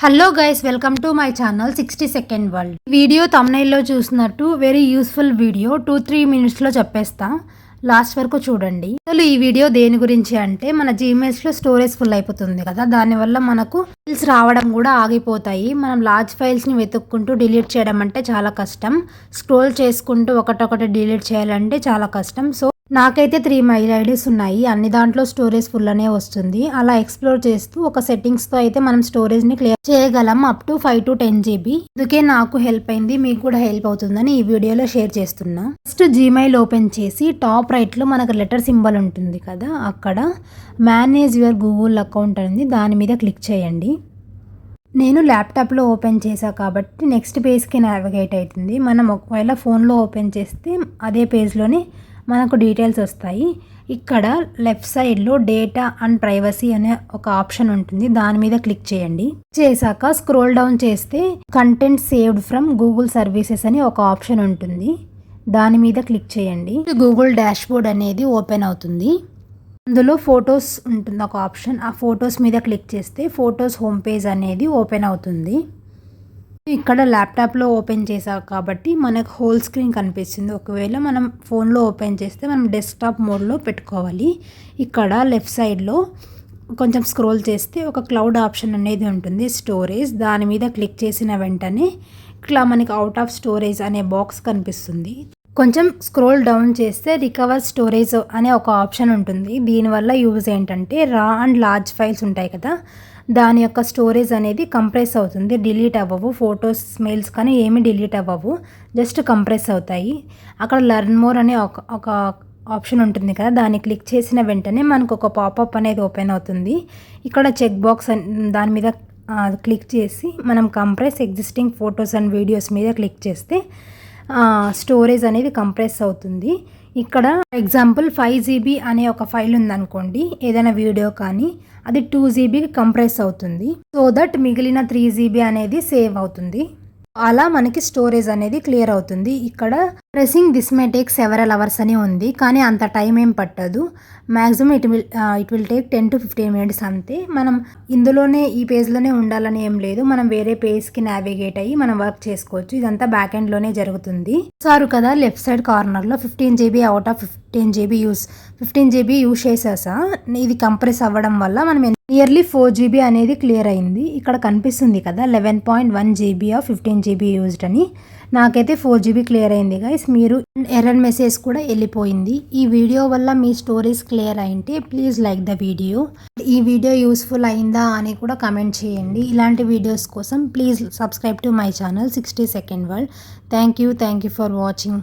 Hello guys, welcome to my channel 60 second world. Video తమ్నైల్లో చూసినట్టు very useful video 2-3 మినిట్స్లో చెప్పేస్తా. లాస్ట్ వరకు చూడండి. అసలు ఈ వీడియో దేని గురించి అంటే, మన జీమెయిల్స్లో స్టోరేజ్ ఫుల్ అయిపోతుంది కదా, దానివల్ల మనకు ఫైల్స్ రావడం కూడా ఆగిపోతాయి. మనం లార్జ్ ఫైల్స్ని వెతుక్కుంటూ డిలీట్ చేయడం అంటే చాలా కష్టం. స్క్రోల్ చేసుకుంటూ ఒకటొకటి డిలీట్ చేయాలంటే చాలా కష్టం. సో నాకైతే 3 మెయిల్ ఐడీస్ ఉన్నాయి. అన్ని దాంట్లో స్టోరేజ్ ఫుల్ అనే వస్తుంది. అలా ఎక్స్ప్లోర్ చేస్తూ ఒక సెట్టింగ్స్తో అయితే మనం స్టోరేజ్ని క్లియర్ చేయగలం అప్ టు 5 to 10 GB. అందుకే నాకు హెల్ప్ అయింది, మీకు కూడా హెల్ప్ అవుతుందని ఈ వీడియోలో షేర్ చేస్తున్నా. ఫస్ట్ జీమెయిల్ ఓపెన్ చేసి టాప్ రైట్లో మనకు లెటర్ సింబల్ ఉంటుంది కదా, అక్కడ మేనేజ్ యువర్ గూగుల్ అకౌంట్ అనేది దాని మీద క్లిక్ చేయండి. నేను ల్యాప్టాప్లో ఓపెన్ చేసా కాబట్టి నెక్స్ట్ పేజ్కి నావిగేట్ అవుతుంది. మనం ఒకవేళ ఫోన్లో ఓపెన్ చేస్తే అదే పేజ్లోనే మనకు డీటెయిల్స్ వస్తాయి. ఇక్కడ లెఫ్ట్ సైడ్లో డేటా అండ్ ప్రైవసీ అనే ఒక ఆప్షన్ ఉంటుంది, దాని మీద క్లిక్ చేయండి. చేశాక స్క్రోల్ డౌన్ చేస్తే content saved from Google services అని ఒక ఆప్షన్ ఉంటుంది, దాని మీద క్లిక్ చేయండి. గూగుల్ డాష్బోర్డ్ అనేది ఓపెన్ అవుతుంది. అందులో ఫొటోస్ ఉంటుంది ఒక ఆప్షన్, ఆ ఫొటోస్ మీద క్లిక్ చేస్తే ఫొటోస్ హోమ్ పేజ్ అనేది ఓపెన్ అవుతుంది. ఇక్కడ ల్యాప్టాప్లో ఓపెన్ చేసాం కాబట్టి మనకు హోల్ స్క్రీన్ కనిపిస్తుంది. ఒకవేళ మనం ఫోన్లో ఓపెన్ చేస్తే మనం డెస్క్టాప్ మోడ్లో పెట్టుకోవాలి. ఇక్కడ లెఫ్ట్ సైడ్లో కొంచెం స్క్రోల్ చేస్తే ఒక క్లౌడ్ ఆప్షన్ అనేది ఉంటుంది, స్టోరేజ్, దాని మీద క్లిక్ చేసిన వెంటనే ఇట్లా మనకి అవుట్ ఆఫ్ స్టోరేజ్ అనే బాక్స్ కనిపిస్తుంది. కొంచెం స్క్రోల్ డౌన్ చేస్తే రికవర్ స్టోరేజ్ అనే ఒక ఆప్షన్ ఉంటుంది. దీనివల్ల యూజ్ ఏంటంటే రా అండ్ లార్జ్ ఫైల్స్ ఉంటాయి కదా, దాని యొక్క స్టోరేజ్ అనేది కంప్రెస్ అవుతుంది, డిలీట్ అవ్వవు. ఫొటోస్, మెయిల్స్ కానీ ఏమీ డిలీట్ అవ్వవు, జస్ట్ కంప్రెస్ అవుతాయి. అక్కడ లెర్న్ మోర్ అనే ఒక ఆప్షన్ ఉంటుంది కదా, దాన్ని క్లిక్ చేసిన వెంటనే మనకు ఒక పాపప్ అనేది ఓపెన్ అవుతుంది. ఇక్కడ చెక్ బాక్స్ దాని మీద క్లిక్ చేసి మనం compress existing photos and videos మీద క్లిక్ చేస్తే స్టోరేజ్ అనేది కంప్రెస్ అవుతుంది. ఇక్కడ ఎగ్జాంపుల్ 5 GB అనే ఒక ఫైల్ ఉందనుకోండి, ఏదైనా వీడియో కానీ, అది 2 GBకి కంప్రెస్ అవుతుంది. సో దట్ మిగిలిన 3 GB అనేది సేవ్ అవుతుంది. అలా మనకి స్టోరేజ్ అనేది క్లియర్ అవుతుంది. ఇక్కడ pressing this may take several hours అని ఉంది, కానీ అంత టైం ఏం పట్టదు. Maximum it will take 10 to 15 minutes అంతే. మనం ఇందులోనే ఈ పేజ్లోనే ఉండాలని ఏం లేదు, మనం వేరే పేజ్కి నావిగేట్ అయ్యి మనం వర్క్ చేసుకోవచ్చు. ఇదంతా బ్యాక్ ఎండ్లోనే జరుగుతుంది. సారు కదా, లెఫ్ట్ సైడ్ కార్నర్లో 15 GB out of 15 GB use చేసేసా. ఇది కంప్రెస్ అవ్వడం వల్ల మనం నియర్లీ 4 GB అనేది క్లియర్ అయింది. ఇక్కడ కనిపిస్తుంది కదా 11.1 GB ఆఫ్ 15 GB యూజ్డ్ అని. నాకైతే 4 GB క్లియర్ అయింది గైస్. మీరు ఎర్రర్ మెసేజ్ కూడా వెళ్ళిపోయింది. ఈ వీడియో వల్ల మీ స్టోరీస్ క్లియర్ అయింటే ప్లీజ్ లైక్ ద వీడియో. ఈ వీడియో యూస్ఫుల్ అయిందా అని కూడా కమెంట్ చేయండి. ఇలాంటి వీడియోస్ కోసం please subscribe to my channel 60 second world. Thank you for watching.